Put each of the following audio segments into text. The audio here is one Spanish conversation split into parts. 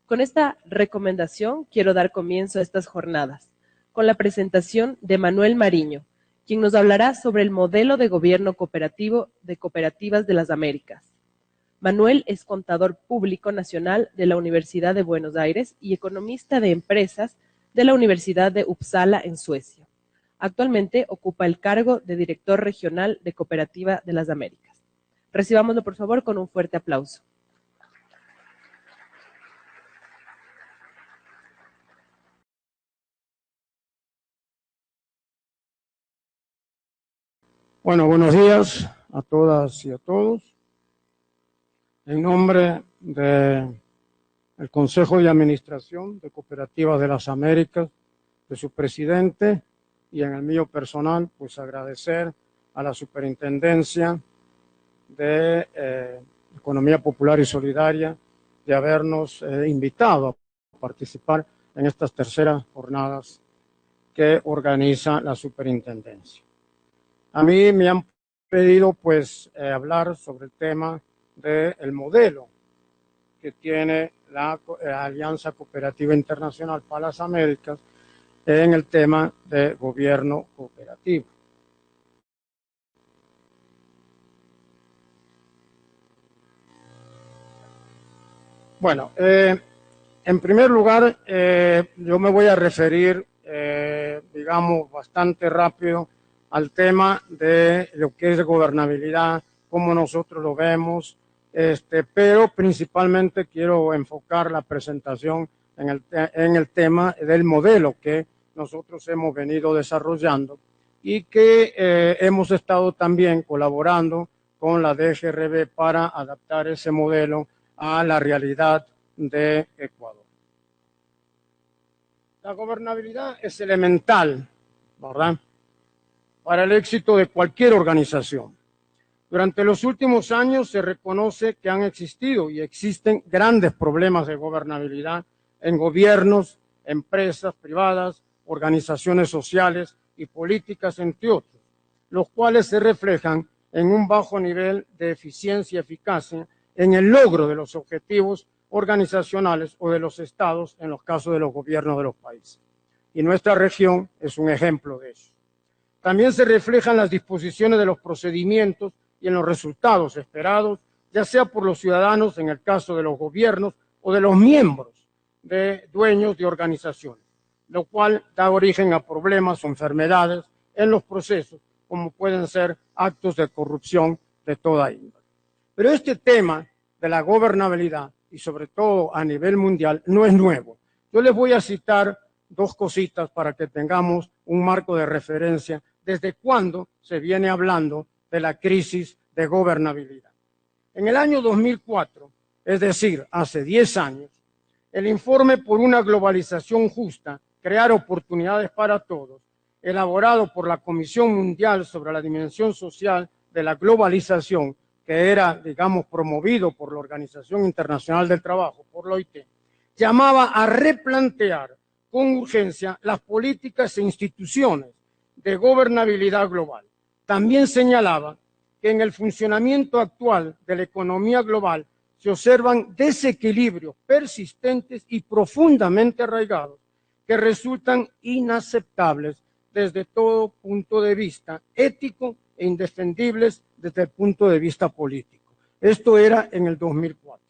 Con esta recomendación quiero dar comienzo a estas jornadas, con la presentación de Manuel Mariño, quien nos hablará sobre el modelo de gobierno cooperativo de Cooperativas de las Américas. Manuel es contador público nacional de la Universidad de Buenos Aires y economista de empresas de la Universidad de Uppsala en Suecia. Actualmente ocupa el cargo de director regional de Cooperativa de las Américas. Recibámoslo, por favor, con un fuerte aplauso. Bueno, buenos días a todas y a todos. En nombre del Consejo de Administración de Cooperativas de las Américas, de su presidente y en el mío personal, pues agradecer a la Superintendencia de Economía Popular y Solidaria de habernos invitado a participar en estas terceras jornadas que organiza la Superintendencia. A mí me han pedido pues hablar sobre el tema del modelo que tiene la Alianza Cooperativa Internacional para las Américas en el tema de gobierno cooperativo. Bueno, en primer lugar, yo me voy a referir, digamos, bastante rápido al tema de lo que es gobernabilidad, cómo nosotros lo vemos, pero principalmente quiero enfocar la presentación en el tema del modelo que nosotros hemos venido desarrollando y que hemos estado también colaborando con la DGRB para adaptar ese modelo a la realidad de Ecuador. La gobernabilidad es elemental, ¿verdad?, para el éxito de cualquier organización. Durante los últimos años se reconoce que han existido y existen grandes problemas de gobernabilidad en gobiernos, empresas privadas, organizaciones sociales y políticas, entre otros, los cuales se reflejan en un bajo nivel de eficiencia y eficacia en el logro de los objetivos organizacionales o de los estados en los casos de los gobiernos de los países. Y nuestra región es un ejemplo de eso. También se reflejan las disposiciones de los procedimientos y en los resultados esperados, ya sea por los ciudadanos en el caso de los gobiernos o de los miembros de dueños de organizaciones, lo cual da origen a problemas o enfermedades en los procesos, como pueden ser actos de corrupción de toda índole. Pero este tema de la gobernabilidad, y sobre todo a nivel mundial, no es nuevo. Yo les voy a citar dos cositas para que tengamos un marco de referencia desde cuándo se viene hablando de la crisis de gobernabilidad. En el año 2004, es decir, hace 10 años, el informe por una globalización justa, crear oportunidades para todos, elaborado por la Comisión Mundial sobre la Dimensión Social de la Globalización, que era, digamos, promovido por la Organización Internacional del Trabajo, por la OIT, llamaba a replantear con urgencia las políticas e instituciones de gobernabilidad global. También señalaba que en el funcionamiento actual de la economía global se observan desequilibrios persistentes y profundamente arraigados que resultan inaceptables desde todo punto de vista ético e indefendibles desde el punto de vista político. Esto era en el 2004.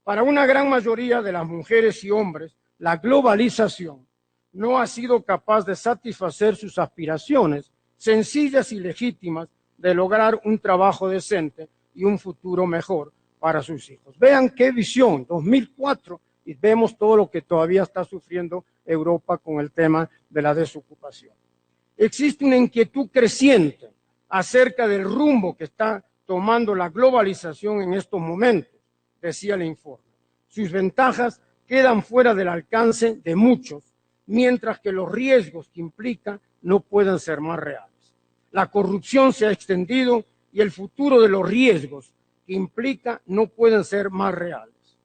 Para una gran mayoría de las mujeres y hombres, la globalización no ha sido capaz de satisfacer sus aspiraciones sencillas y legítimas de lograr un trabajo decente y un futuro mejor para sus hijos. Vean qué visión, 2004, y vemos todo lo que todavía está sufriendo Europa con el tema de la desocupación. Existe una inquietud creciente acerca del rumbo que está tomando la globalización en estos momentos, decía el informe. Sus ventajas quedan fuera del alcance de muchos, mientras que los riesgos que implica no pueden ser más reales. La corrupción se ha extendido y el futuro de los riesgos que implica no pueden ser más reales.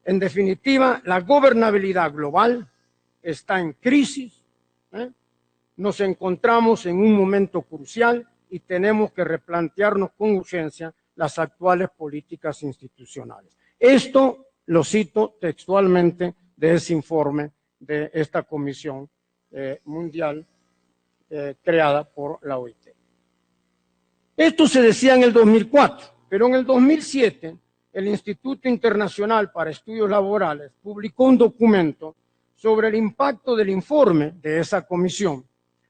En definitiva, la gobernabilidad global está en crisis, nos encontramos en un momento crucial y tenemos que replantearnos con urgencia las actuales políticas institucionales. Esto lo cito textualmente de ese informe de esta Comisión Mundial creada por la OIT. Esto se decía en el 2004, pero en el 2007 el Instituto Internacional para Estudios Laborales publicó un documento sobre el impacto del informe de esa comisión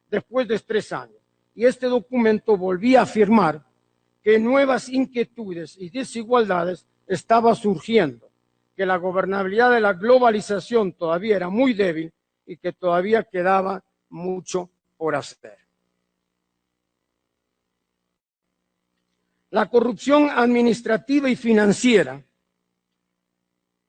después de 3 años. Y este documento volvía a afirmar que nuevas inquietudes y desigualdades estaban surgiendo, que la gobernabilidad de la globalización todavía era muy débil y que todavía quedaba mucho por hacer. La corrupción administrativa y financiera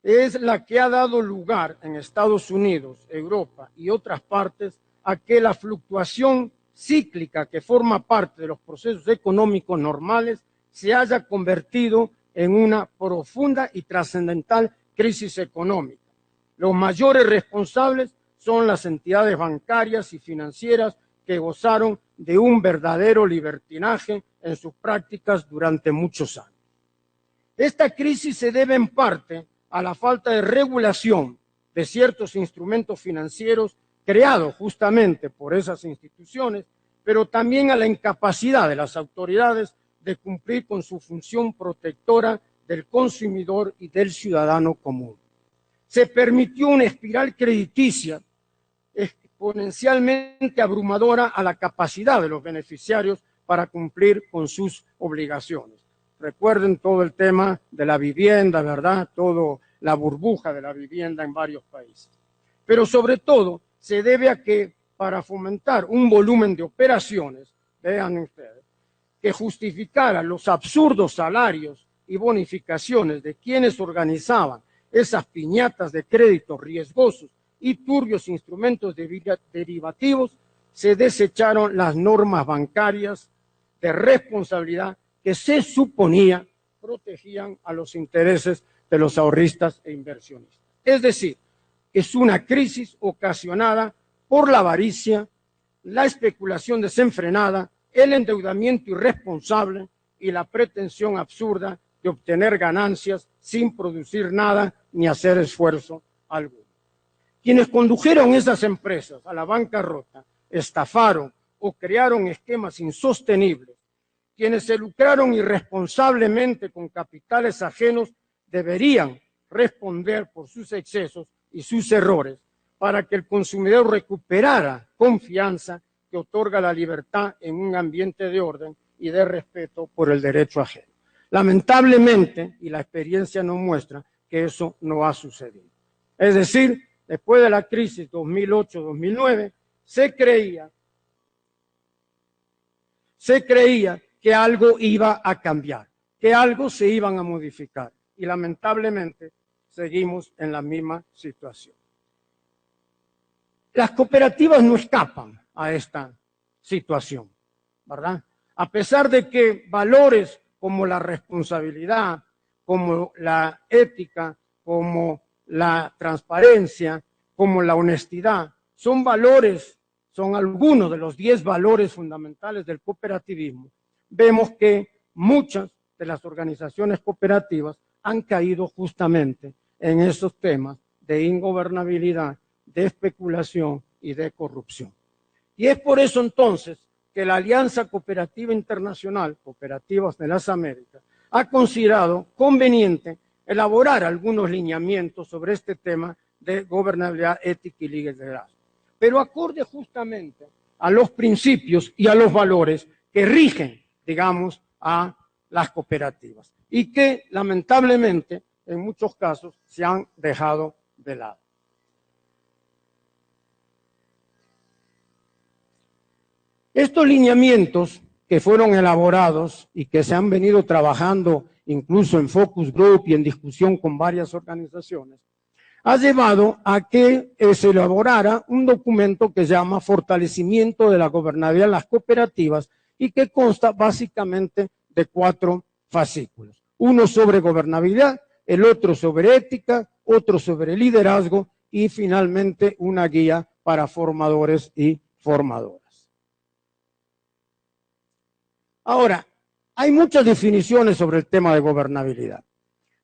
es la que ha dado lugar en Estados Unidos, Europa y otras partes a que la fluctuación cíclica que forma parte de los procesos económicos normales se haya convertido en una profunda y trascendental crisis económica. Los mayores responsables son las entidades bancarias y financieras que gozaron de un verdadero libertinaje en sus prácticas durante muchos años. Esta crisis se debe en parte a la falta de regulación de ciertos instrumentos financieros creados justamente por esas instituciones, pero también a la incapacidad de las autoridades de cumplir con su función protectora del consumidor y del ciudadano común. Se permitió una espiral crediticia exponencialmente abrumadora a la capacidad de los beneficiarios para cumplir con sus obligaciones. Recuerden todo el tema de la vivienda, ¿verdad? Todo la burbuja de la vivienda en varios países. Pero sobre todo se debe a que para fomentar un volumen de operaciones, vean ustedes, que justificara los absurdos salarios y bonificaciones de quienes organizaban esas piñatas de créditos riesgosos y turbios instrumentos derivativos, se desecharon las normas bancarias de responsabilidad que se suponía protegían a los intereses de los ahorristas e inversionistas. Es decir, es una crisis ocasionada por la avaricia, la especulación desenfrenada, el endeudamiento irresponsable y la pretensión absurda de obtener ganancias sin producir nada ni hacer esfuerzo alguno. Quienes condujeron esas empresas a la bancarrota, estafaron o crearon esquemas insostenibles, quienes se lucraron irresponsablemente con capitales ajenos, deberían responder por sus excesos y sus errores para que el consumidor recuperara confianza que otorga la libertad en un ambiente de orden y de respeto por el derecho ajeno. Lamentablemente, y la experiencia nos muestra que eso no ha sucedido. Es decir, después de la crisis 2008-2009, se creía que algo iba a cambiar, que algo se iban a modificar. Y lamentablemente seguimos en la misma situación. Las cooperativas no escapan a esta situación, ¿verdad? A pesar de que valores como la responsabilidad, como la ética, como la transparencia, como la honestidad, son valores, son algunos de los 10 valores fundamentales del cooperativismo. Vemos que muchas de las organizaciones cooperativas han caído justamente en esos temas de ingobernabilidad, de especulación y de corrupción. Y es por eso entonces que la Alianza Cooperativa Internacional, Cooperativas de las Américas, ha considerado conveniente elaborar algunos lineamientos sobre este tema de gobernabilidad, ética y liderazgo, pero acorde justamente a los principios y a los valores que rigen, digamos, a las cooperativas y que lamentablemente en muchos casos se han dejado de lado. Estos lineamientos que fueron elaborados y que se han venido trabajando incluso en focus group y en discusión con varias organizaciones, ha llevado a que se elaborara un documento que se llama Fortalecimiento de la Gobernabilidad de las Cooperativas y que consta básicamente de 4 fascículos. Uno sobre gobernabilidad, el otro sobre ética, otro sobre liderazgo y finalmente una guía para formadores y formadoras. Ahora, hay muchas definiciones sobre el tema de gobernabilidad.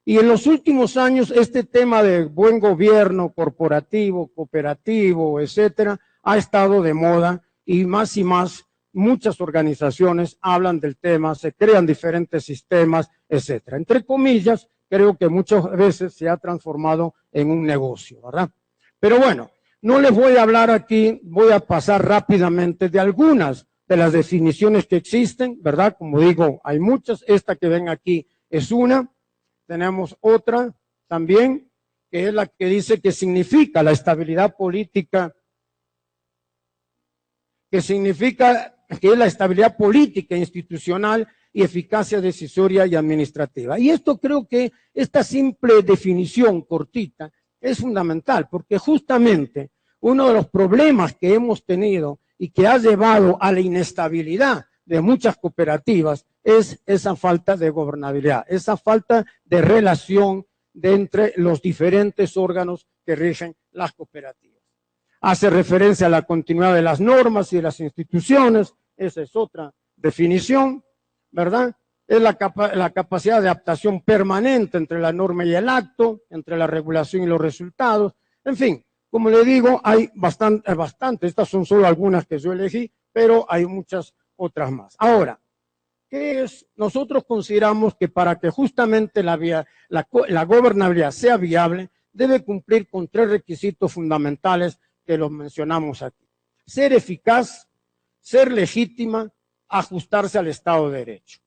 Y en los últimos años este tema de buen gobierno corporativo, cooperativo, etcétera, ha estado de moda y más muchas organizaciones hablan del tema, se crean diferentes sistemas, etcétera. Entre comillas, creo que muchas veces se ha transformado en un negocio, ¿verdad? Pero bueno, no les voy a hablar aquí, voy a pasar rápidamente de algunas de las definiciones que existen, ¿verdad? Como digo, hay muchas, esta que ven aquí es una, tenemos otra también, que es la que dice que significa la estabilidad política, que significa que es la estabilidad política, institucional y eficacia decisoria y administrativa. Y esto creo que esta simple definición cortita es fundamental, porque justamente uno de los problemas que hemos tenido y que ha llevado a la inestabilidad de muchas cooperativas es esa falta de gobernabilidad, esa falta de relación entre los diferentes órganos que rigen las cooperativas. Hace referencia a la continuidad de las normas y de las instituciones, esa es otra definición, ¿verdad? Es la capacidad de adaptación permanente entre la norma y el acto, entre la regulación y los resultados. En fin, como le digo, hay bastante, estas son solo algunas que yo elegí, pero hay muchas otras más. Ahora, ¿qué es? Nosotros consideramos que para que justamente la gobernabilidad sea viable, debe cumplir con 3 requisitos fundamentales que los mencionamos aquí. Ser eficaz, ser legítima, ajustarse al Estado de Derecho.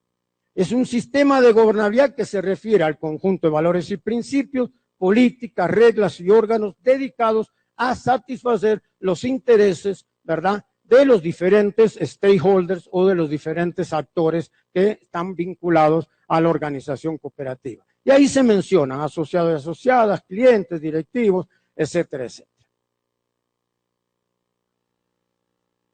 Es un sistema de gobernabilidad que se refiere al conjunto de valores y principios, políticas, reglas y órganos dedicados a satisfacer los intereses, ¿verdad?, de los diferentes stakeholders o de los diferentes actores que están vinculados a la organización cooperativa. Y ahí se mencionan asociados y asociadas, clientes, directivos, etcétera, etcétera.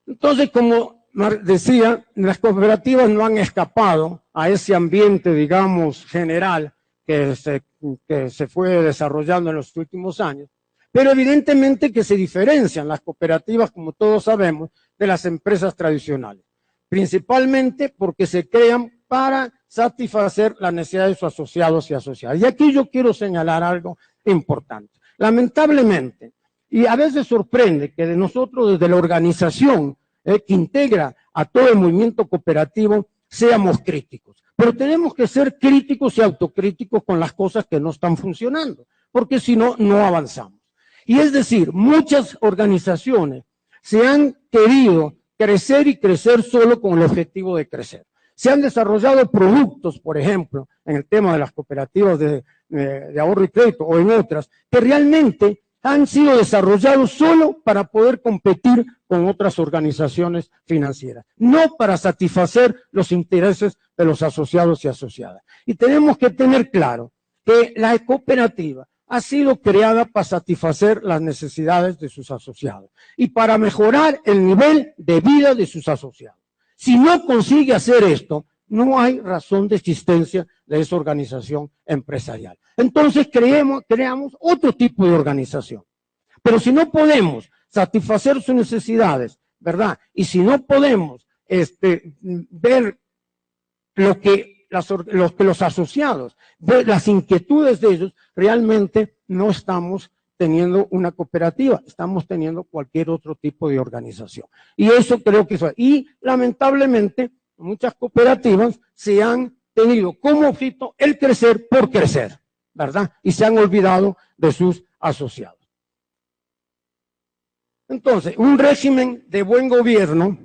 Entonces, como decía, las cooperativas no han escapado a ese ambiente, digamos, general que se fue desarrollando en los últimos años, pero evidentemente que se diferencian las cooperativas, como todos sabemos, de las empresas tradicionales, principalmente porque se crean para satisfacer las necesidades de sus asociados y asociadas. Y aquí yo quiero señalar algo importante. Lamentablemente, y a veces sorprende que de nosotros desde la organización que integra a todo el movimiento cooperativo seamos críticos. Pero tenemos que ser críticos y autocríticos con las cosas que no están funcionando, porque si no, no avanzamos. Y es decir, muchas organizaciones se han querido crecer y crecer solo con el objetivo de crecer. Se han desarrollado productos, por ejemplo, en el tema de las cooperativas de ahorro y crédito o en otras, que realmente han sido desarrollados solo para poder competir con otras organizaciones financieras, no para satisfacer los intereses de los asociados y asociadas. Y tenemos que tener claro que la cooperativa ha sido creada para satisfacer las necesidades de sus asociados y para mejorar el nivel de vida de sus asociados. Si no consigue hacer esto, no hay razón de existencia de esa organización empresarial. Entonces creamos otro tipo de organización. Pero si no podemos satisfacer sus necesidades, ¿verdad? Y si no podemos ver lo que los asociados, ver las inquietudes de ellos, realmente no estamos teniendo una cooperativa, estamos teniendo cualquier otro tipo de organización. Y eso creo que es. Y lamentablemente muchas cooperativas se han tenido como objeto el crecer por crecer, ¿verdad? Y se han olvidado de sus asociados. Entonces, un régimen de buen gobierno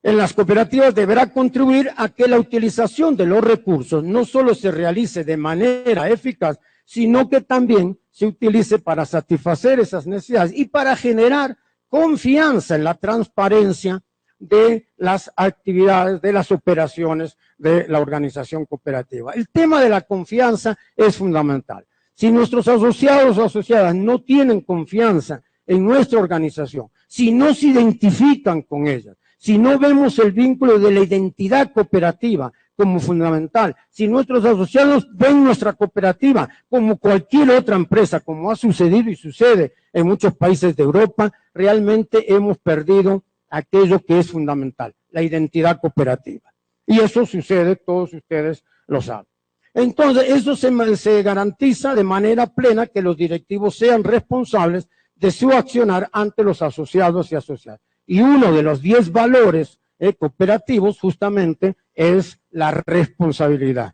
en las cooperativas deberá contribuir a que la utilización de los recursos no solo se realice de manera eficaz, sino que también se utilice para satisfacer esas necesidades y para generar confianza en la transparencia de las actividades, de las operaciones de la organización cooperativa. El tema de la confianza es fundamental. Si nuestros asociados o asociadas no tienen confianza en nuestra organización, si no se identifican con ella, si no vemos el vínculo de la identidad cooperativa como fundamental, si nuestros asociados ven nuestra cooperativa como cualquier otra empresa, como ha sucedido y sucede en muchos países de Europa, realmente hemos perdido aquello que es fundamental, la identidad cooperativa. Y eso sucede, todos ustedes lo saben. Entonces, eso se garantiza de manera plena que los directivos sean responsables de su accionar ante los asociados y asociadas. Y uno de los 10 valores cooperativos justamente es la responsabilidad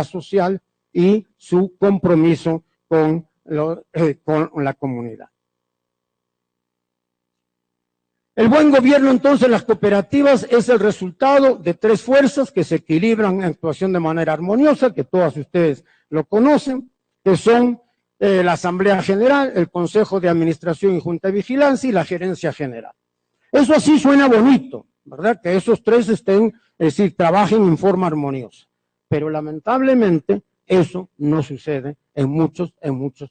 social y su compromiso con la comunidad. El buen gobierno, entonces, las cooperativas es el resultado de 3 fuerzas que se equilibran en actuación de manera armoniosa, que todas ustedes lo conocen, que son la Asamblea General, el Consejo de Administración y Junta de Vigilancia y la Gerencia General. Eso así suena bonito, ¿verdad? Que esos 3 estén, es decir, trabajen en forma armoniosa. Pero lamentablemente eso no sucede en muchos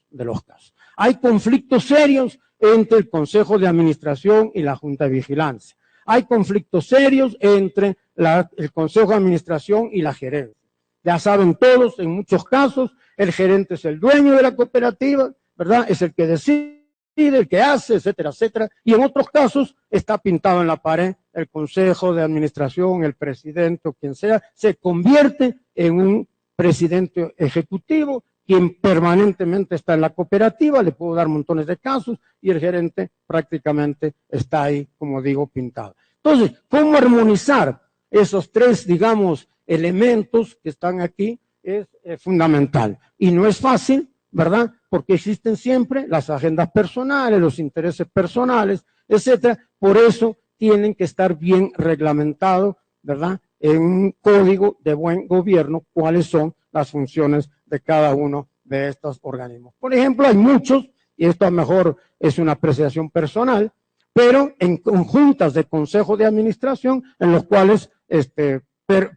de los casos. Hay conflictos serios entre el Consejo de Administración y la Junta de Vigilancia. Hay conflictos serios entre el Consejo de Administración y la gerencia. Ya saben todos, en muchos casos, el gerente es el dueño de la cooperativa, ¿verdad? Es el que decide, el que hace, etcétera, etcétera. Y en otros casos está pintado en la pared el Consejo de Administración, el presidente o quien sea, se convierte en un presidente ejecutivo, quien permanentemente está en la cooperativa, le puedo dar montones de casos, y el gerente prácticamente está ahí, como digo, pintado. Entonces, ¿cómo armonizar esos 3, digamos, elementos que están aquí? Es fundamental. Y no es fácil, ¿verdad? Porque existen siempre las agendas personales, los intereses personales, etcétera. Por eso tienen que estar bien reglamentados, ¿verdad? En un código de buen gobierno, cuáles son las funciones de cada uno de estos organismos. Por ejemplo, hay muchos, y esto a lo mejor es una apreciación personal, pero en juntas de consejo de administración en los cuales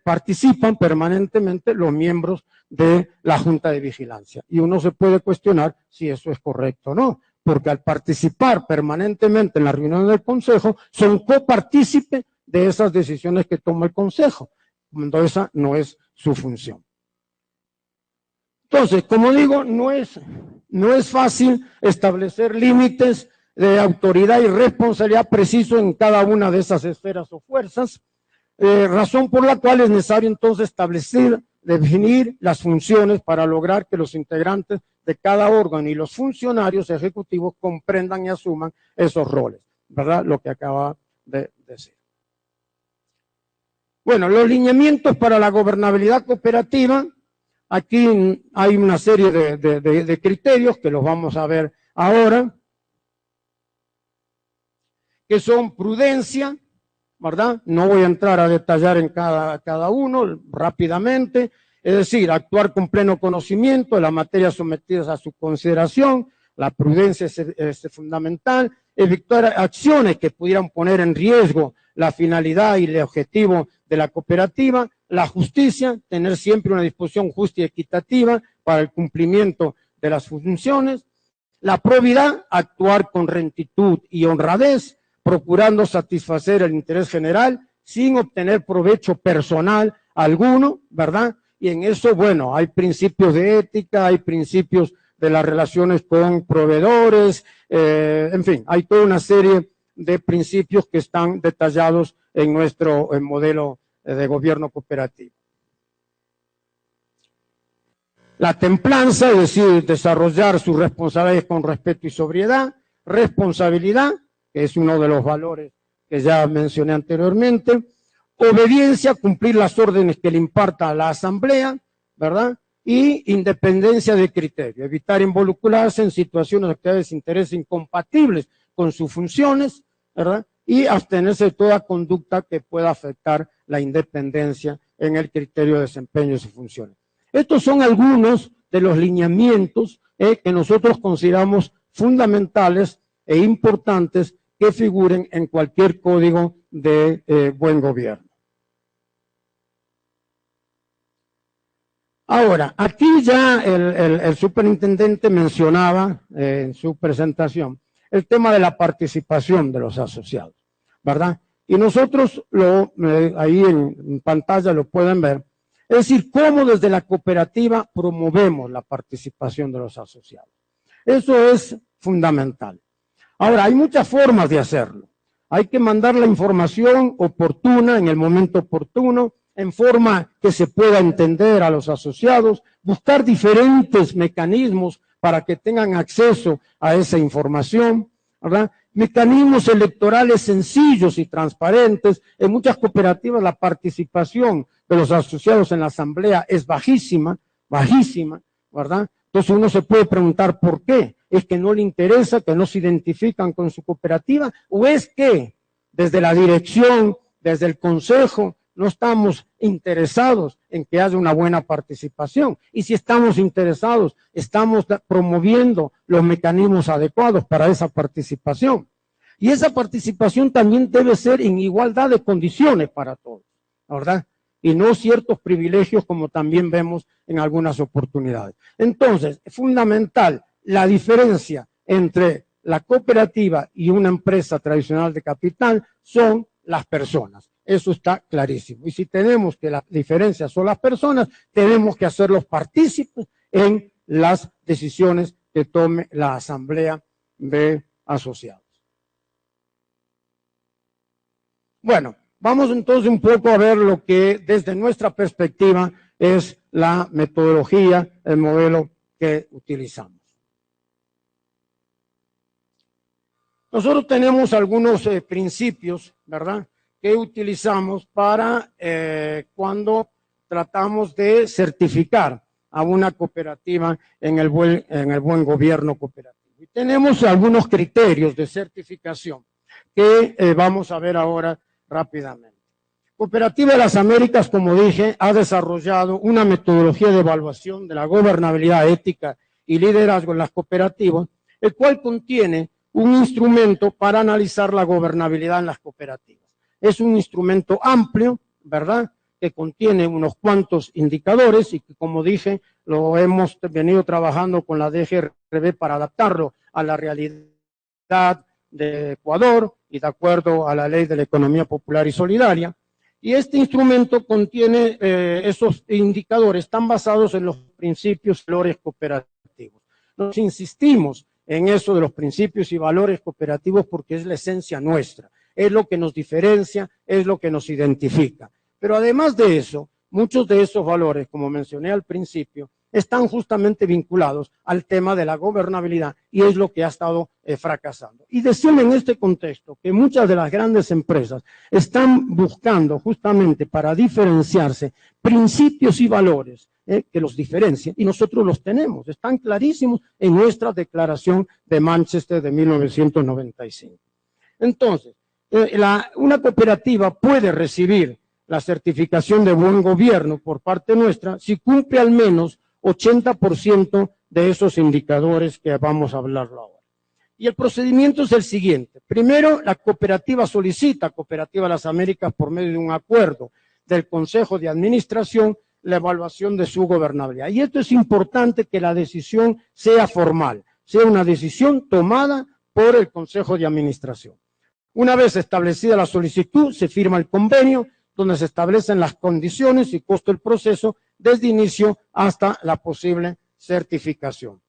participan permanentemente los miembros de la Junta de Vigilancia. Y uno se puede cuestionar si eso es correcto o no, porque al participar permanentemente en la reunión del consejo, son copartícipes de esas decisiones que toma el consejo, cuando esa no es su función. Entonces, como digo, no es fácil establecer límites de autoridad y responsabilidad precisos en cada una de esas esferas o fuerzas, razón por la cual es necesario entonces definir las funciones para lograr que los integrantes de cada órgano y los funcionarios ejecutivos comprendan y asuman esos roles, ¿verdad? Lo que acaba de decir. Bueno, los lineamientos para la gobernabilidad cooperativa. Aquí hay una serie de criterios que los vamos a ver ahora, que son prudencia, ¿verdad? No voy a entrar a detallar en cada uno rápidamente, es decir, actuar con pleno conocimiento de las materias sometidas a su consideración, la prudencia es fundamental, evitar acciones que pudieran poner en riesgo la finalidad y el objetivo de la cooperativa, la justicia, tener siempre una disposición justa y equitativa para el cumplimiento de las funciones, la probidad, actuar con rectitud y honradez, procurando satisfacer el interés general sin obtener provecho personal alguno, ¿verdad? Y en eso, bueno, hay principios de ética, hay principios de las relaciones con proveedores, en fin, hay toda una serie de principios que están detallados en nuestro modelo de gobierno cooperativo. La templanza, es decir, desarrollar sus responsabilidades con respeto y sobriedad, responsabilidad, que es uno de los valores que ya mencioné anteriormente, obediencia, cumplir las órdenes que le imparta la asamblea, ¿verdad? Y independencia de criterio, evitar involucrarse en situaciones de actividades de interés incompatibles con sus funciones, ¿verdad? Y abstenerse de toda conducta que pueda afectar la independencia en el criterio de desempeño de sus funciones. Estos son algunos de los lineamientos que nosotros consideramos fundamentales e importantes que figuren en cualquier código de buen gobierno. Ahora, aquí ya el superintendente mencionaba en su presentación el tema de la participación de los asociados, ¿verdad? Y nosotros, ahí en pantalla lo pueden ver, es decir, cómo desde la cooperativa promovemos la participación de los asociados. Eso es fundamental. Ahora, hay muchas formas de hacerlo. Hay que mandar la información oportuna en el momento oportuno, en forma que se pueda entender a los asociados, buscar diferentes mecanismos para que tengan acceso a esa información, ¿verdad? Mecanismos electorales sencillos y transparentes. En muchas cooperativas la participación de los asociados en la asamblea es bajísima, ¿verdad? Entonces uno se puede preguntar por qué. ¿Es que no le interesa, que no se identifican con su cooperativa? ¿O es que desde la dirección, desde el consejo, no estamos interesados en que haya una buena participación? Y si estamos interesados, estamos promoviendo los mecanismos adecuados para esa participación. Y esa participación también debe ser en igualdad de condiciones para todos, ¿verdad? Y no ciertos privilegios como también vemos en algunas oportunidades. Entonces, es fundamental la diferencia entre la cooperativa y una empresa tradicional de capital son las personas. Eso está clarísimo. Y si tenemos que la diferencia son las personas, tenemos que hacerlos partícipes en las decisiones que tome la asamblea de asociados. Bueno, vamos entonces un poco a ver lo que desde nuestra perspectiva es la metodología, el modelo que utilizamos. Nosotros tenemos algunos principios, ¿verdad?, que utilizamos para cuando tratamos de certificar a una cooperativa en el buen gobierno cooperativo. Y tenemos algunos criterios de certificación que vamos a ver ahora rápidamente. Cooperativa de las Américas, como dije, ha desarrollado una metodología de evaluación de la gobernabilidad ética y liderazgo en las cooperativas, el cual contiene un instrumento para analizar la gobernabilidad en las cooperativas. Es un instrumento amplio, ¿verdad?, que contiene unos cuantos indicadores y que, como dije, lo hemos venido trabajando con la DGRB para adaptarlo a la realidad de Ecuador y de acuerdo a la Ley de la Economía Popular y Solidaria. Y este instrumento contiene esos indicadores, están basados en los principios y valores cooperativos. Nos insistimos en eso de los principios y valores cooperativos porque es la esencia nuestra, es lo que nos diferencia, es lo que nos identifica. Pero además de eso, muchos de esos valores, como mencioné al principio, están justamente vinculados al tema de la gobernabilidad y es lo que ha estado fracasando. Y decirle en este contexto que muchas de las grandes empresas están buscando justamente para diferenciarse principios y valores que los diferencien y nosotros los tenemos, están clarísimos en nuestra declaración de Manchester de 1995. Entonces, una cooperativa puede recibir la certificación de buen gobierno por parte nuestra si cumple al menos 80% de esos indicadores que vamos a hablar ahora. Y el procedimiento es el siguiente. Primero, la cooperativa solicita, Cooperativa de las Américas, por medio de un acuerdo del Consejo de Administración, la evaluación de su gobernabilidad. Y esto es importante que la decisión sea formal, sea una decisión tomada por el Consejo de Administración. Una vez establecida la solicitud, se firma el convenio, donde se establecen las condiciones y costo del proceso desde inicio hasta la posible certificación.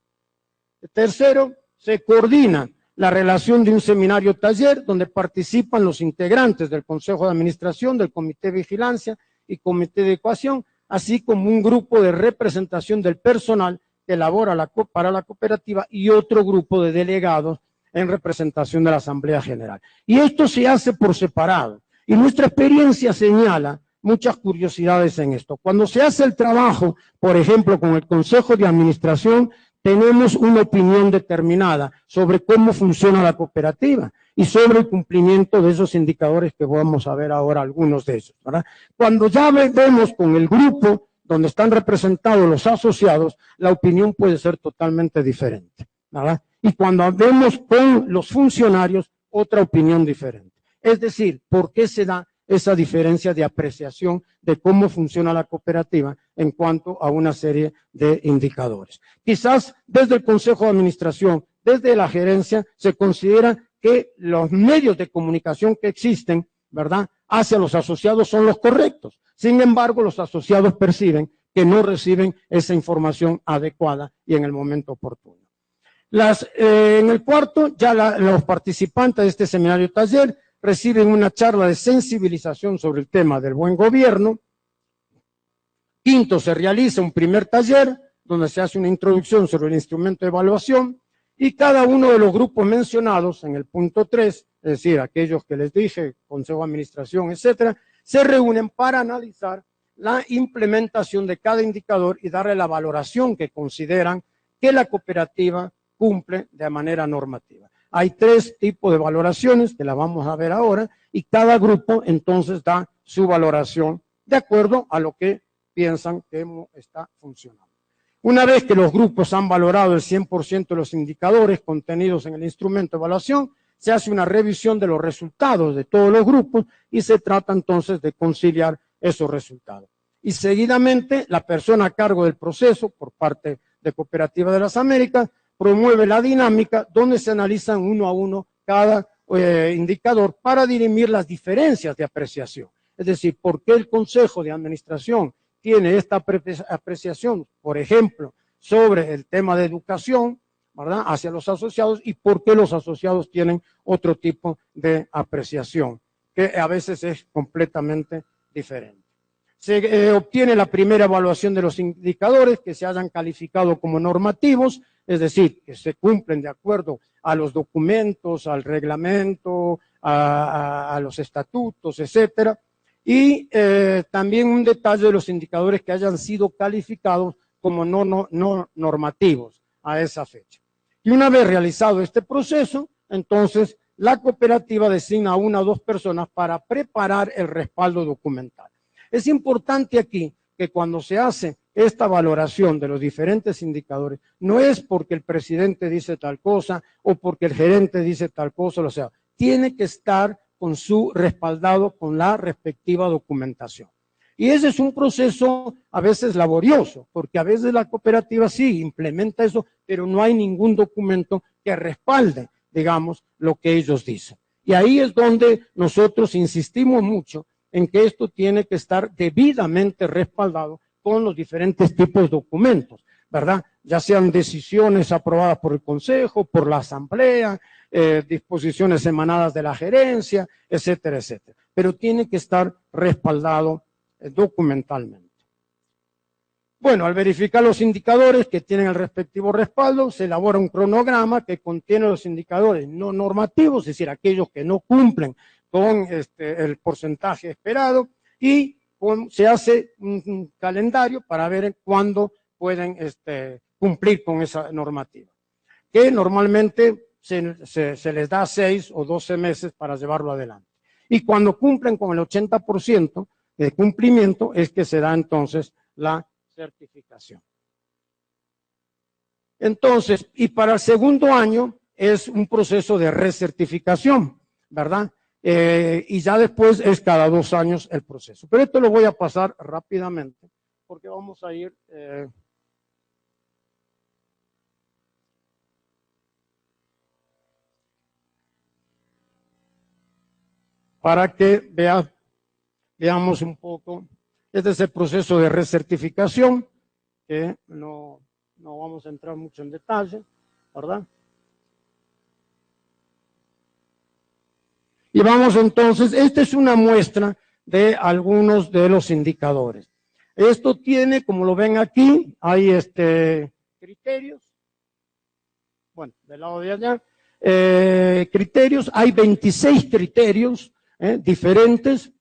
Tercero, se coordina la relación de un seminario taller donde participan los integrantes del Consejo de Administración, del Comité de Vigilancia y Comité de Ecuación, así como un grupo de representación del personal que elabora para la cooperativa y otro grupo de delegados en representación de la Asamblea General. Y esto se hace por separado. Y nuestra experiencia señala muchas curiosidades en esto. Cuando se hace el trabajo, por ejemplo, con el Consejo de Administración, tenemos una opinión determinada sobre cómo funciona la cooperativa y sobre el cumplimiento de esos indicadores que vamos a ver ahora algunos de ellos, ¿verdad? Cuando ya vemos con el grupo donde están representados los asociados, la opinión puede ser totalmente diferente, ¿verdad? Y cuando vemos con los funcionarios, otra opinión diferente. Es decir, ¿por qué se da esa diferencia de apreciación de cómo funciona la cooperativa en cuanto a una serie de indicadores? Quizás desde el Consejo de Administración, desde la gerencia, se considera que los medios de comunicación que existen, ¿verdad?, hacia los asociados son los correctos. Sin embargo, los asociados perciben que no reciben esa información adecuada y en el momento oportuno. En el cuarto, ya los participantes de este seminario taller reciben una charla de sensibilización sobre el tema del buen gobierno Quinto, se realiza un primer taller donde se hace una introducción sobre el instrumento de evaluación y cada uno de los grupos mencionados en el punto 3, es decir, aquellos que les dije, Consejo de Administración, etcétera, se reúnen para analizar la implementación de cada indicador y darle la valoración que consideran que la cooperativa cumple de manera normativa. Hay 3 tipos de valoraciones que las vamos a ver ahora y cada grupo entonces da su valoración de acuerdo a lo que piensan que está funcionando. Una vez que los grupos han valorado el 100% de los indicadores contenidos en el instrumento de evaluación, se hace una revisión de los resultados de todos los grupos y se trata entonces de conciliar esos resultados. Y seguidamente, la persona a cargo del proceso, por parte de Cooperativa de las Américas, promueve la dinámica donde se analizan uno a uno cada indicador para dirimir las diferencias de apreciación. Es decir, ¿por qué el Consejo de Administración tiene esta apreciación, por ejemplo, sobre el tema de educación, ¿verdad?, hacia los asociados, y por qué los asociados tienen otro tipo de apreciación, que a veces es completamente diferente. Se obtiene la primera evaluación de los indicadores que se hayan calificado como normativos, es decir, que se cumplen de acuerdo a los documentos, al reglamento, a los estatutos, etcétera. Y también un detalle de los indicadores que hayan sido calificados como no normativos a esa fecha. Y una vez realizado este proceso, entonces la cooperativa designa a 1 o 2 personas para preparar el respaldo documental. Es importante aquí que cuando se hace esta valoración de los diferentes indicadores, no es porque el presidente dice tal cosa o porque el gerente dice tal cosa, o sea, tiene que estar con su respaldado con la respectiva documentación. Y ese es un proceso a veces laborioso, porque a veces la cooperativa sí implementa eso, pero no hay ningún documento que respalde, digamos, lo que ellos dicen. Y ahí es donde nosotros insistimos mucho en que esto tiene que estar debidamente respaldado con los diferentes tipos de documentos, ¿verdad? Ya sean decisiones aprobadas por el Consejo, por la Asamblea, disposiciones emanadas de la gerencia, etcétera, etcétera. Pero tiene que estar respaldado documentalmente. Bueno, al verificar los indicadores que tienen el respectivo respaldo, se elabora un cronograma que contiene los indicadores no normativos, es decir, aquellos que no cumplen con el porcentaje esperado, y se hace un calendario para ver cuándo pueden cumplir con esa normativa, que normalmente se les da 6 o 12 meses para llevarlo adelante. Y cuando cumplen con el 80% de cumplimiento es que se da entonces la certificación. Entonces, y para el segundo año es un proceso de recertificación, ¿verdad? Y ya después es cada 2 años el proceso. Pero esto lo voy a pasar rápidamente porque vamos a ir para que veamos un poco. Este es el proceso de recertificación, que no vamos a entrar mucho en detalle, ¿verdad? Y vamos entonces, esta es una muestra de algunos de los indicadores. Esto tiene, como lo ven aquí, hay criterios, bueno, del lado de allá, criterios, hay 26 criterios diferentes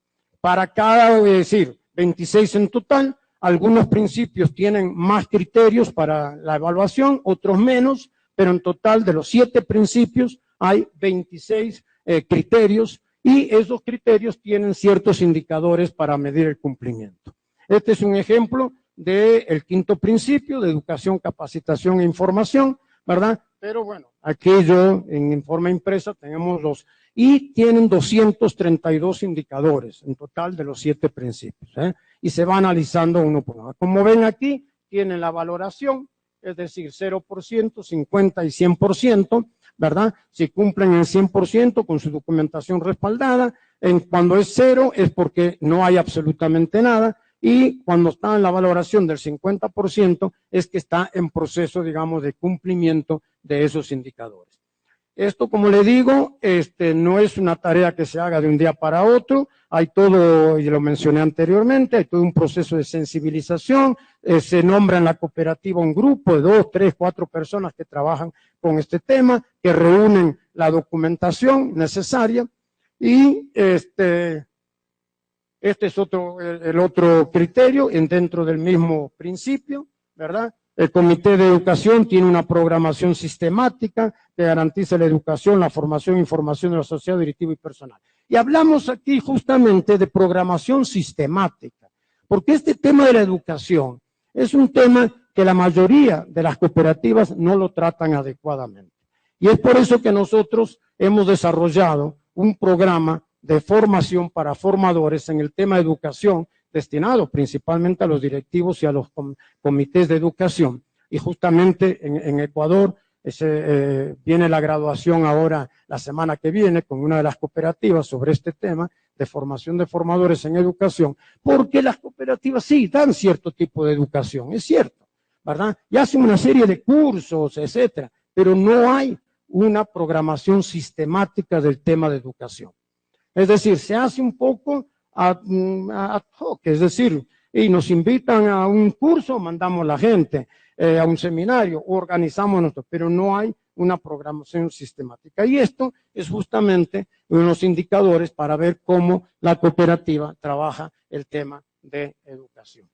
para cada, es decir, 26 en total. Algunos principios tienen más criterios para la evaluación, otros menos, pero en total de los 7 principios hay 26 criterios, y esos criterios tienen ciertos indicadores para medir el cumplimiento. Este es un ejemplo del 5º principio de educación, capacitación e información, ¿verdad? Pero bueno, aquí yo en forma impresa tenemos y tienen 232 indicadores en total de los 7 principios, y se va analizando uno por uno. Como ven aquí, tienen la valoración, es decir, 0%, 50 y 100%, ¿verdad? Si cumplen el 100% con su documentación respaldada, cuando es 0 es porque no hay absolutamente nada, y cuando está en la valoración del 50% es que está en proceso, digamos, de cumplimiento de esos indicadores. Esto, como le digo, no es una tarea que se haga de un día para otro. Hay todo, y lo mencioné anteriormente, hay todo un proceso de sensibilización. Se nombra en la cooperativa un grupo de 2, 3, 4 personas que trabajan con este tema, que reúnen la documentación necesaria. Y este es el otro criterio dentro del mismo principio, ¿verdad? El Comité de Educación tiene una programación sistemática que garantiza la educación, la formación e información de la sociedad directiva y personal. Y hablamos aquí justamente de programación sistemática, porque este tema de la educación es un tema que la mayoría de las cooperativas no lo tratan adecuadamente. Y es por eso que nosotros hemos desarrollado un programa de formación para formadores en el tema de educación, destinado principalmente a los directivos y a los comités de educación. Y justamente en Ecuador viene la graduación ahora, la semana que viene, con una de las cooperativas sobre este tema de formación de formadores en educación, porque las cooperativas sí dan cierto tipo de educación, es cierto, ¿verdad? Y hacen una serie de cursos, etcétera, pero no hay una programación sistemática del tema de educación. Es decir, se hace un poco ad hoc, es decir, y nos invitan a un curso, mandamos la gente, a un seminario, organizamos nosotros, pero no hay una programación sistemática. Y esto es justamente uno de los indicadores para ver cómo la cooperativa trabaja el tema de educación.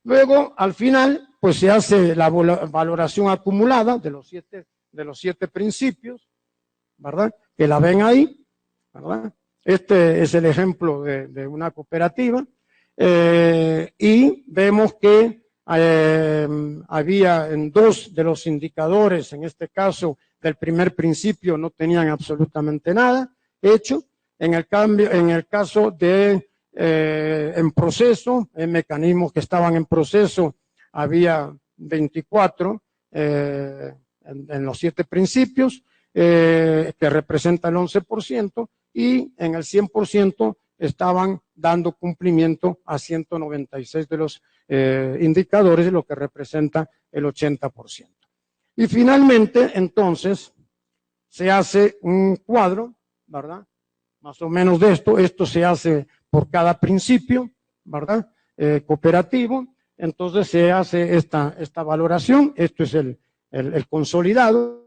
Luego, al final, pues se hace la valoración acumulada de los siete principios, ¿verdad? Que la ven ahí, ¿verdad? Este es el ejemplo de una cooperativa y vemos que había en 2 de los indicadores, en este caso del primer principio, no tenían absolutamente nada hecho. En el caso de en proceso, en mecanismos que estaban en proceso, había 24 en los 7 principios, que representa el 11%, y en el 100% estaban dando cumplimiento a 196 de los indicadores, lo que representa el 80%. Y finalmente, entonces, se hace un cuadro, ¿verdad? Más o menos de esto se hace por cada principio, ¿verdad? Cooperativo, entonces se hace esta valoración, esto es el consolidado,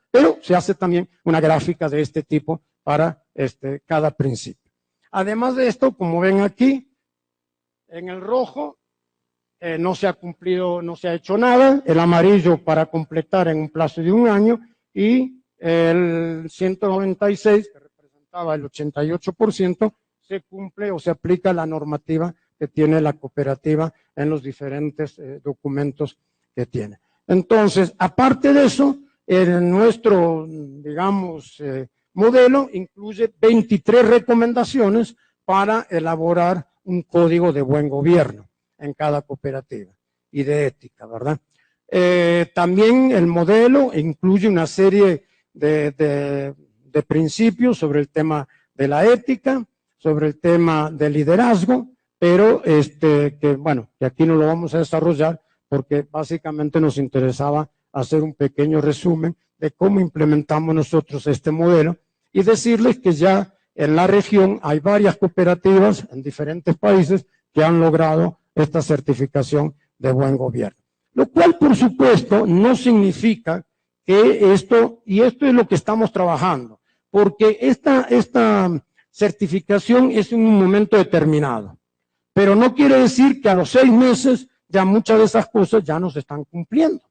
pero se hace también una gráfica de este tipo para cada principio. Además de esto, como ven aquí, en el rojo no se ha cumplido, no se ha hecho nada, el amarillo para completar en un plazo de 1 año, y el 196, que representaba el 88%, se cumple o se aplica la normativa que tiene la cooperativa en los diferentes documentos que tiene. Entonces, aparte de eso, nuestro, digamos, modelo incluye 23 recomendaciones para elaborar un código de buen gobierno en cada cooperativa y de ética, ¿verdad? También el modelo incluye una serie de principios sobre el tema de la ética, sobre el tema del liderazgo, pero que aquí no lo vamos a desarrollar porque básicamente nos interesaba hacer un pequeño resumen de cómo implementamos nosotros este modelo y decirles que ya en la región hay varias cooperativas en diferentes países que han logrado esta certificación de buen gobierno. Lo cual, por supuesto, no significa que esto es lo que estamos trabajando, porque esta certificación es en un momento determinado, pero no quiere decir que a los 6 meses ya muchas de esas cosas ya no se están cumpliendo,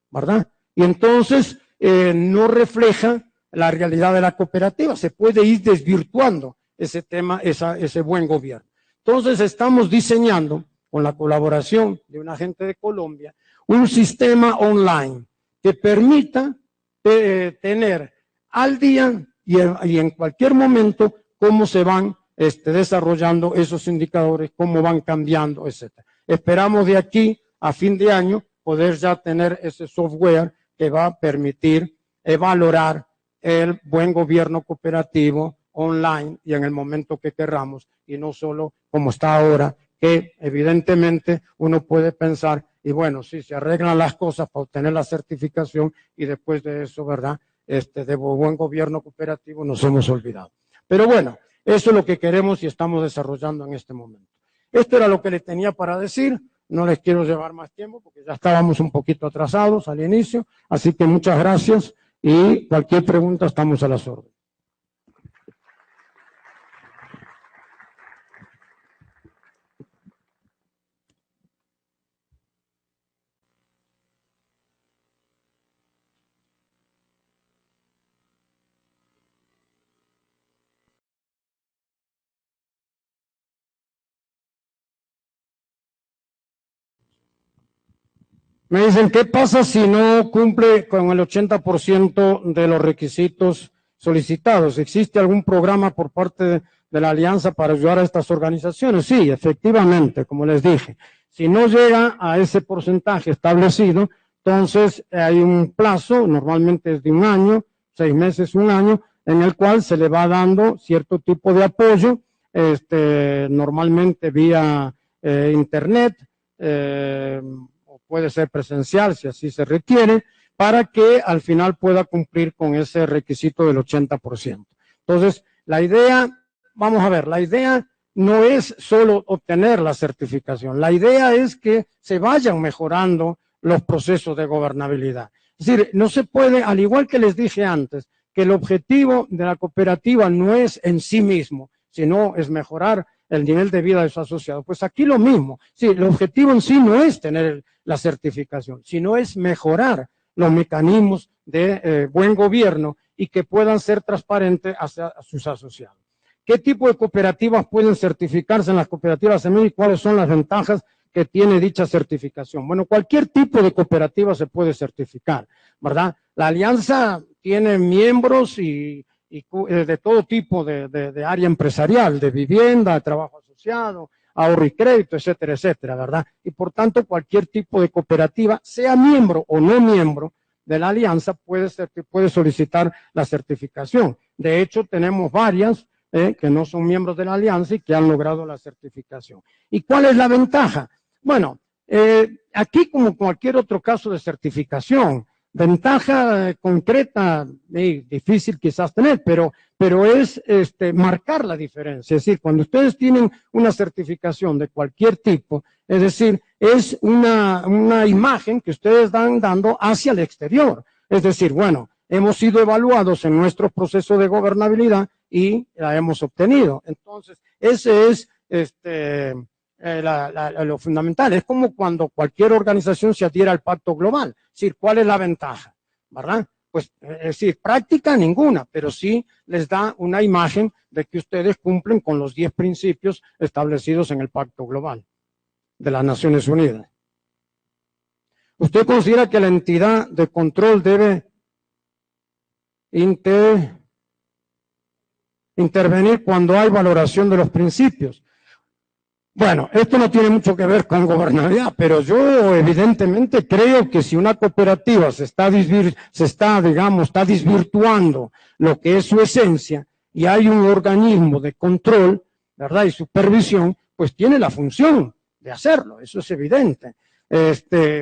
¿verdad? Y entonces no refleja la realidad de la cooperativa, se puede ir desvirtuando ese tema, ese buen gobierno. Entonces estamos diseñando, con la colaboración de un agente de Colombia, un sistema online que permita tener al día y en cualquier momento cómo se van desarrollando esos indicadores, cómo van cambiando, etcétera. Esperamos de aquí a fin de año poder ya tener ese software que va a permitir valorar el buen gobierno cooperativo online y en el momento que querramos, y no solo como está ahora, que evidentemente uno puede pensar Y bueno, sí, se arreglan las cosas para obtener la certificación y después de eso, ¿verdad? De buen gobierno cooperativo nos hemos olvidado. Pero bueno, eso es lo que queremos y estamos desarrollando en este momento. Esto era lo que les tenía para decir. No les quiero llevar más tiempo porque ya estábamos un poquito atrasados al inicio. Así que muchas gracias y cualquier pregunta estamos a las órdenes. Me dicen, ¿qué pasa si no cumple con el 80% de los requisitos solicitados? ¿Existe algún programa por parte de la Alianza para ayudar a estas organizaciones? Sí, efectivamente, como les dije. Si no llega a ese porcentaje establecido, entonces hay un plazo, normalmente es de 1 año, 6 meses, 1 año, en el cual se le va dando cierto tipo de apoyo, normalmente vía internet, puede ser presencial si así se requiere, para que al final pueda cumplir con ese requisito del 80%. Entonces, la idea, vamos a ver, la idea no es solo obtener la certificación, la idea es que se vayan mejorando los procesos de gobernabilidad. Es decir, no se puede, al igual que les dije antes, que el objetivo de la cooperativa no es en sí mismo, sino es mejorar el nivel de vida de sus asociados. Pues aquí lo mismo. Sí, el objetivo en sí no es tener la certificación, sino es mejorar los mecanismos de buen gobierno y que puedan ser transparentes hacia sus asociados. ¿Qué tipo de cooperativas pueden certificarse en las cooperativas AMER y cuáles son las ventajas que tiene dicha certificación? Bueno, cualquier tipo de cooperativa se puede certificar, ¿verdad? La Alianza tiene miembros y de todo tipo de área empresarial, de vivienda, de trabajo asociado, ahorro y crédito, etcétera, etcétera, ¿verdad? Y por tanto, cualquier tipo de cooperativa, sea miembro o no miembro de la Alianza, puede solicitar la certificación. De hecho, tenemos varias que no son miembros de la Alianza y que han logrado la certificación. ¿Y cuál es la ventaja? Bueno, aquí como cualquier otro caso de certificación, ventaja concreta, difícil quizás tener, pero es marcar la diferencia. Es decir, cuando ustedes tienen una certificación de cualquier tipo, es decir, es una imagen que ustedes están dando hacia el exterior. Es decir, bueno, hemos sido evaluados en nuestro proceso de gobernabilidad y la hemos obtenido. Entonces, ese es lo fundamental. Es como cuando cualquier organización se adhiere al Pacto Global. Es decir, ¿cuál es la ventaja? ¿Verdad? Pues, es decir, práctica ninguna, pero sí les da una imagen de que ustedes cumplen con los 10 principios establecidos en el Pacto Global de las Naciones Unidas. ¿Usted considera que la entidad de control debe intervenir cuando hay valoración de los principios? Bueno, esto no tiene mucho que ver con gobernabilidad, pero yo evidentemente creo que si una cooperativa está desvirtuando lo que es su esencia y hay un organismo de control, ¿verdad? Y supervisión, pues tiene la función de hacerlo, eso es evidente.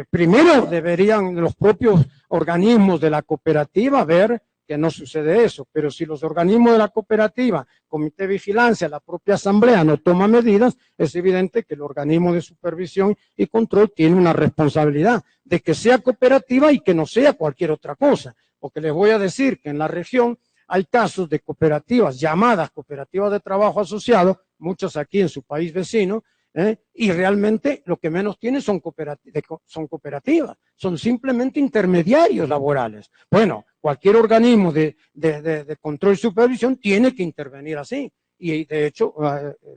Primero deberían los propios organismos de la cooperativa ver que no sucede eso, pero si los organismos de la cooperativa, comité de vigilancia, la propia asamblea no toma medidas, es evidente que el organismo de supervisión y control tiene una responsabilidad de que sea cooperativa y que no sea cualquier otra cosa, porque les voy a decir que en la región hay casos de cooperativas llamadas cooperativas de trabajo asociado, muchas aquí en su país vecino, y realmente lo que menos tienen son cooperativas, son simplemente intermediarios laborales. Bueno, cualquier organismo de control y supervisión tiene que intervenir así, y de hecho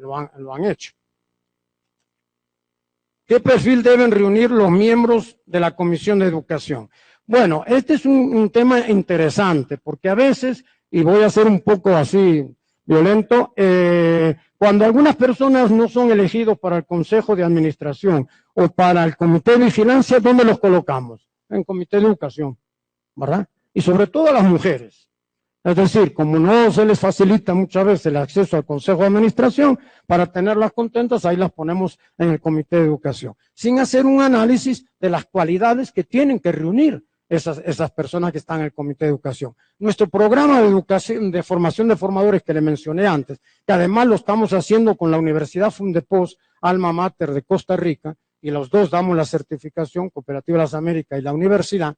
lo han hecho. ¿Qué perfil deben reunir los miembros de la Comisión de Educación? Bueno, este es un tema interesante, porque a veces, y voy a ser un poco así violento, cuando algunas personas no son elegidos para el Consejo de Administración o para el Comité de Vigilancia, ¿dónde los colocamos? En Comité de Educación, ¿verdad? Y sobre todo a las mujeres. Es decir, como no se les facilita muchas veces el acceso al Consejo de Administración, para tenerlas contentas, ahí las ponemos en el Comité de Educación, sin hacer un análisis de las cualidades que tienen que reunir esas personas que están en el Comité de Educación. Nuestro programa de educación, de formación de formadores que le mencioné antes, que además lo estamos haciendo con la Universidad Fundepos, alma mater de Costa Rica, y los dos damos la certificación, Cooperativa de las Américas y la universidad,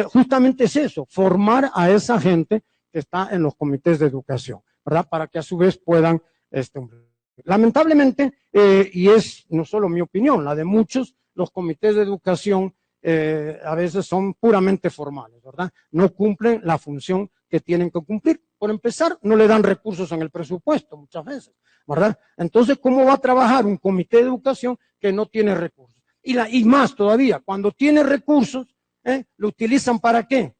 justamente es eso, formar a esa gente que está en los comités de educación, ¿verdad? Para que a su vez puedan, lamentablemente, y es no solo mi opinión, la de muchos, los comités de educación a veces son puramente formales, ¿verdad? No cumplen la función que tienen que cumplir. Por empezar, no le dan recursos en el presupuesto muchas veces, ¿verdad? Entonces, ¿cómo va a trabajar un comité de educación que no tiene recursos? Y más todavía, cuando tiene recursos, ¿lo utilizan para qué?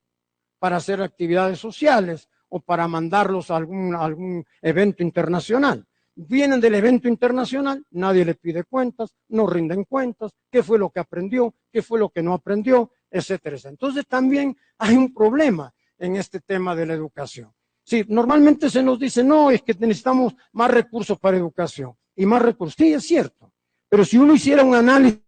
Para hacer actividades sociales o para mandarlos a algún evento internacional. Vienen del evento internacional, nadie le pide cuentas, no rinden cuentas, qué fue lo que aprendió, qué fue lo que no aprendió, etcétera, etcétera. Entonces también hay un problema en este tema de la educación. Sí, normalmente se nos dice, no, es que necesitamos más recursos para educación y más recursos. Sí, es cierto, pero si uno hiciera un análisis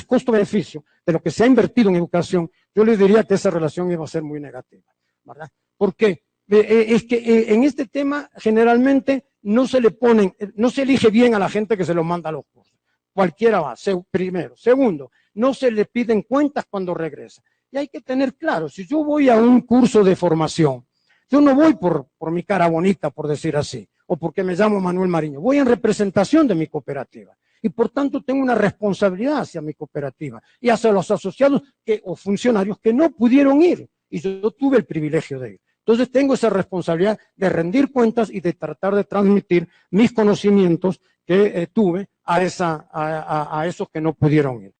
costo-beneficio de lo que se ha invertido en educación, yo les diría que esa relación iba a ser muy negativa, ¿verdad? Porque es que en este tema generalmente no se elige bien a la gente que se lo manda a los cursos. Cualquiera va, primero. Segundo, no se le piden cuentas cuando regresa. Y hay que tener claro, si yo voy a un curso de formación, yo no voy por mi cara bonita, por decir así, o porque me llamo Manuel Mariño, voy en representación de mi cooperativa. Y por tanto tengo una responsabilidad hacia mi cooperativa y hacia los asociados o funcionarios que no pudieron ir. Y yo tuve el privilegio de ir. Entonces tengo esa responsabilidad de rendir cuentas y de tratar de transmitir mis conocimientos que tuve a esos que no pudieron ir.